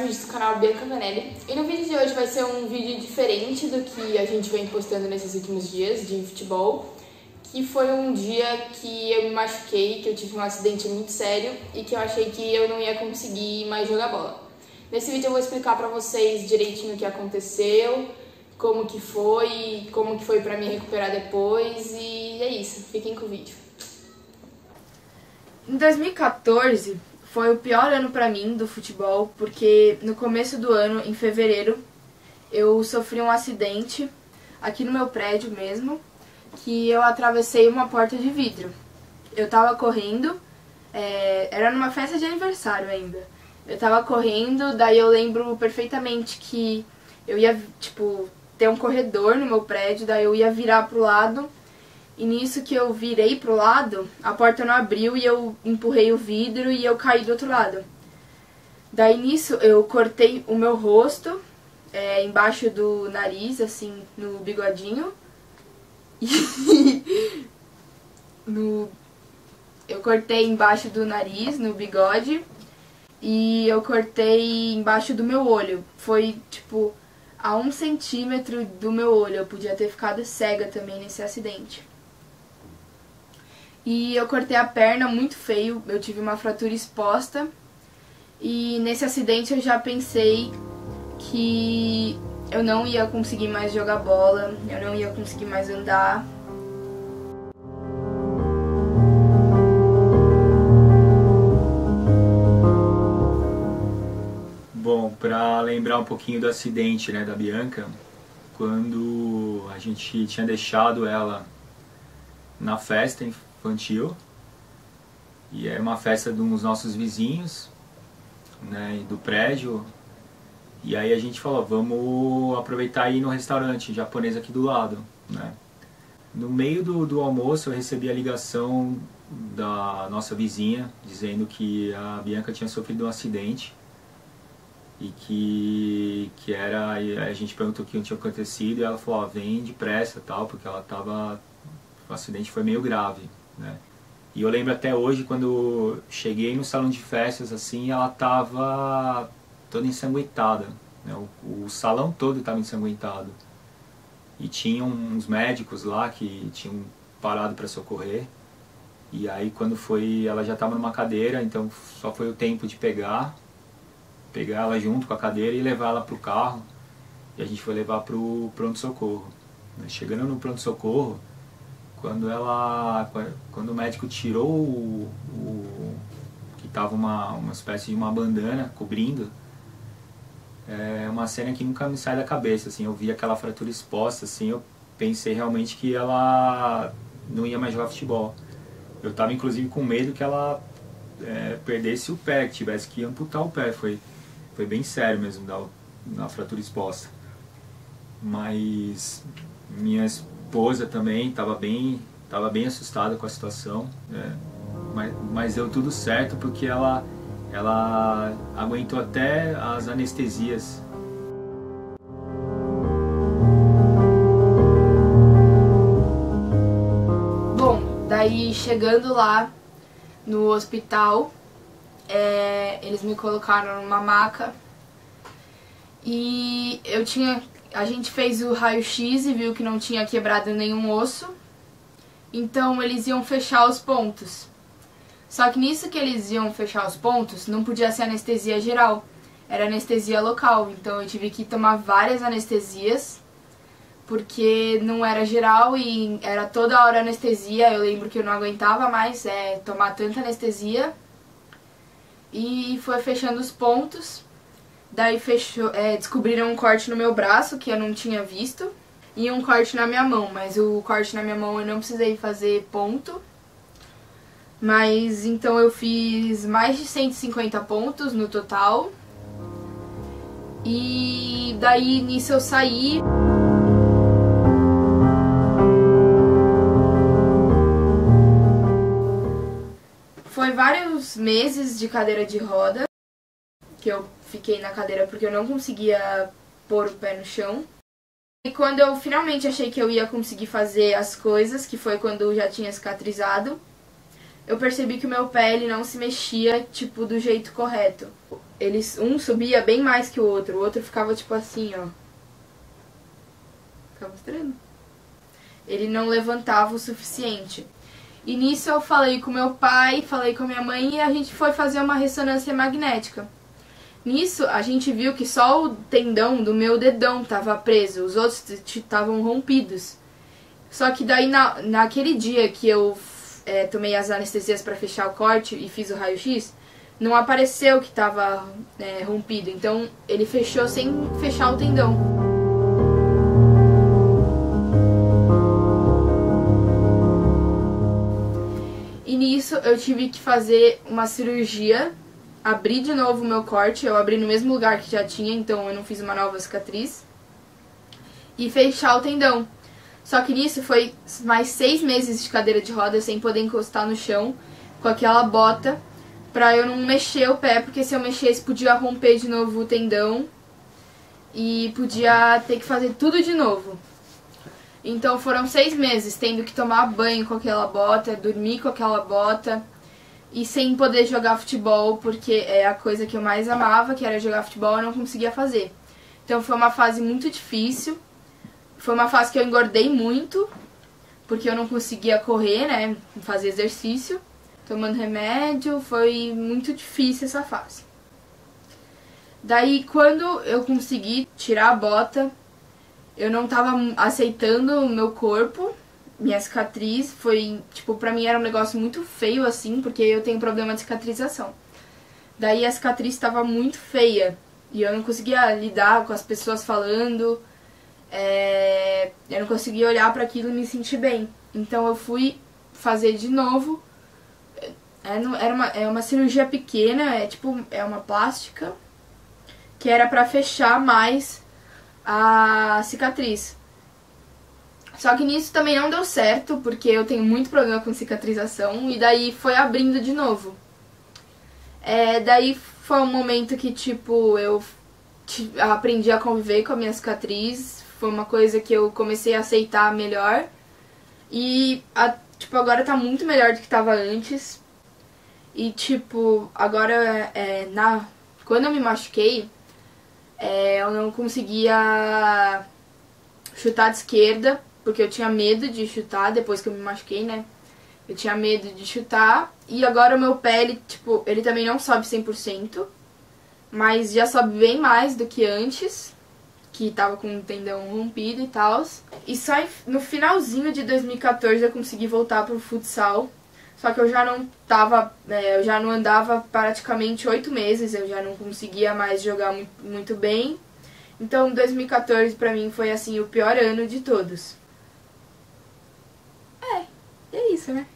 um vídeo do canal Bianca Vanelli. E no vídeo de hoje vai ser um vídeo diferente do que a gente vem postando nesses últimos dias de futebol, que foi um dia que eu me machuquei, que eu tive um acidente muito sério e que eu achei que eu não ia conseguir mais jogar bola. Nesse vídeo eu vou explicar pra vocês direitinho o que aconteceu, como que foi pra me recuperar depois, e é isso, fiquem com o vídeo. Em 2014 foi o pior ano pra mim do futebol, porque no começo do ano, em fevereiro, eu sofri um acidente aqui no meu prédio mesmo, que eu atravessei uma porta de vidro. Eu tava correndo, era numa festa de aniversário ainda. Eu tava correndo, daí eu lembro perfeitamente que eu ia, ter um corredor no meu prédio, daí eu ia virar pro lado, e nisso que eu virei pro lado, a porta não abriu e eu empurrei o vidro e eu caí do outro lado. Daí nisso eu cortei o meu rosto, embaixo do nariz, assim, no bigodinho. Eu cortei embaixo do nariz, no bigode, e eu cortei embaixo do meu olho. Foi, a 1 centímetro do meu olho. Eu podia ter ficado cega também nesse acidente. E eu cortei a perna muito feio, eu tive uma fratura exposta. E nesse acidente eu já pensei que eu não ia conseguir mais jogar bola, eu não ia conseguir mais andar. Bom, para lembrar um pouquinho do acidente, da Bianca, quando a gente tinha deixado ela na festa infantil, e era uma festa de uns nossos vizinhos, do prédio. E aí a gente falou, vamos aproveitar e ir no restaurante japonês aqui do lado, No meio do almoço eu recebi a ligação da nossa vizinha, dizendo que a Bianca tinha sofrido um acidente e que era, a gente perguntou o que tinha acontecido e ela falou, vem depressa tal, porque ela tava, o acidente foi meio grave, E eu lembro até hoje, quando cheguei no salão de festas, assim, ela tava toda ensanguentada, o salão todo estava ensanguentado. E tinha uns médicos lá que tinham parado para socorrer. E aí quando foi, ela já estava numa cadeira, então só foi o tempo de pegar ela junto com a cadeira e levar ela para o carro. E a gente foi levar para o pronto-socorro. Chegando no pronto-socorro, quando o médico tirou que estava uma espécie de uma bandana cobrindo, é uma cena que nunca me sai da cabeça, assim. Eu vi aquela fratura exposta, assim, eu pensei realmente que ela não ia mais jogar futebol. Eu estava inclusive com medo que ela perdesse o pé, que tivesse que amputar o pé. Foi bem sério mesmo, da fratura exposta. Mas minha esposa também estava bem assustada com a situação, mas deu tudo certo porque ela aguentou até as anestesias. Bom, daí chegando lá no hospital, eles me colocaram numa maca e a gente fez o raio-x e viu que não tinha quebrado nenhum osso, então eles iam fechar os pontos. Só que nisso que eles iam fechar os pontos, não podia ser anestesia geral, era anestesia local, então eu tive que tomar várias anestesias, porque não era geral e era toda hora anestesia. Eu lembro que eu não aguentava mais tomar tanta anestesia, e foi fechando os pontos. Daí descobriram um corte no meu braço, que eu não tinha visto, e um corte na minha mão, mas o corte na minha mão eu não precisei fazer ponto. Mas então eu fiz mais de 150 pontos no total. E daí nisso eu saí. Foi vários meses de cadeira de roda que eu fiquei na cadeira porque eu não conseguia pôr o pé no chão. E quando eu finalmente achei que eu ia conseguir fazer as coisas, que foi quando já tinha cicatrizado, eu percebi que o meu pé ele não se mexia, do jeito correto. um subia bem mais que o outro ficava tipo assim, ó. Ficava mostrando. Ele não levantava o suficiente. E nisso eu falei com meu pai, falei com a minha mãe e a gente foi fazer uma ressonância magnética. Nisso a gente viu que só o tendão do meu dedão estava preso, os outros estavam rompidos. Só que daí naquele dia que eu tomei as anestesias para fechar o corte e fiz o raio-x, não apareceu que estava rompido, então ele fechou sem fechar o tendão. E nisso eu tive que fazer uma cirurgia, abrir de novo o meu corte, eu abri no mesmo lugar que já tinha, então eu não fiz uma nova cicatriz, e fechar o tendão. Só que nisso foi mais 6 meses de cadeira de rodas sem poder encostar no chão, com aquela bota, pra eu não mexer o pé, porque se eu mexesse podia romper de novo o tendão e podia ter que fazer tudo de novo. Então foram 6 meses tendo que tomar banho com aquela bota, dormir com aquela bota e sem poder jogar futebol, porque é a coisa que eu mais amava, que era jogar futebol, eu não conseguia fazer. Então foi uma fase muito difícil, foi uma fase que eu engordei muito, porque eu não conseguia correr, né, fazer exercício, tomando remédio, foi muito difícil essa fase. Daí quando eu consegui tirar a bota, eu não tava aceitando o meu corpo, minha cicatriz foi, tipo, pra mim era um negócio muito feio assim, porque eu tenho problema de cicatrização. Daí a cicatriz tava muito feia e eu não conseguia lidar com as pessoas falando, eu não conseguia olhar pra aquilo e me sentir bem. Então eu fui fazer de novo, é uma cirurgia pequena, é uma plástica, que era pra fechar mais a cicatriz. Só que nisso também não deu certo, porque eu tenho muito problema com cicatrização, e daí foi abrindo de novo. Daí foi um momento que, tipo, eu aprendi a conviver com a minha cicatriz, foi uma coisa que eu comecei a aceitar melhor, e, tipo, agora tá muito melhor do que tava antes. E, tipo, agora, quando eu me machuquei, eu não conseguia chutar de esquerda, porque eu tinha medo de chutar depois que eu me machuquei, né? Eu tinha medo de chutar, e agora o meu pé, ele também não sobe 100%, mas já sobe bem mais do que antes, que tava com o tendão rompido e tal. E só no finalzinho de 2014 eu consegui voltar pro futsal, só que eu já não eu já não andava praticamente 8 meses, eu já não conseguia mais jogar muito bem. Então 2014 pra mim foi assim o pior ano de todos. É isso, né?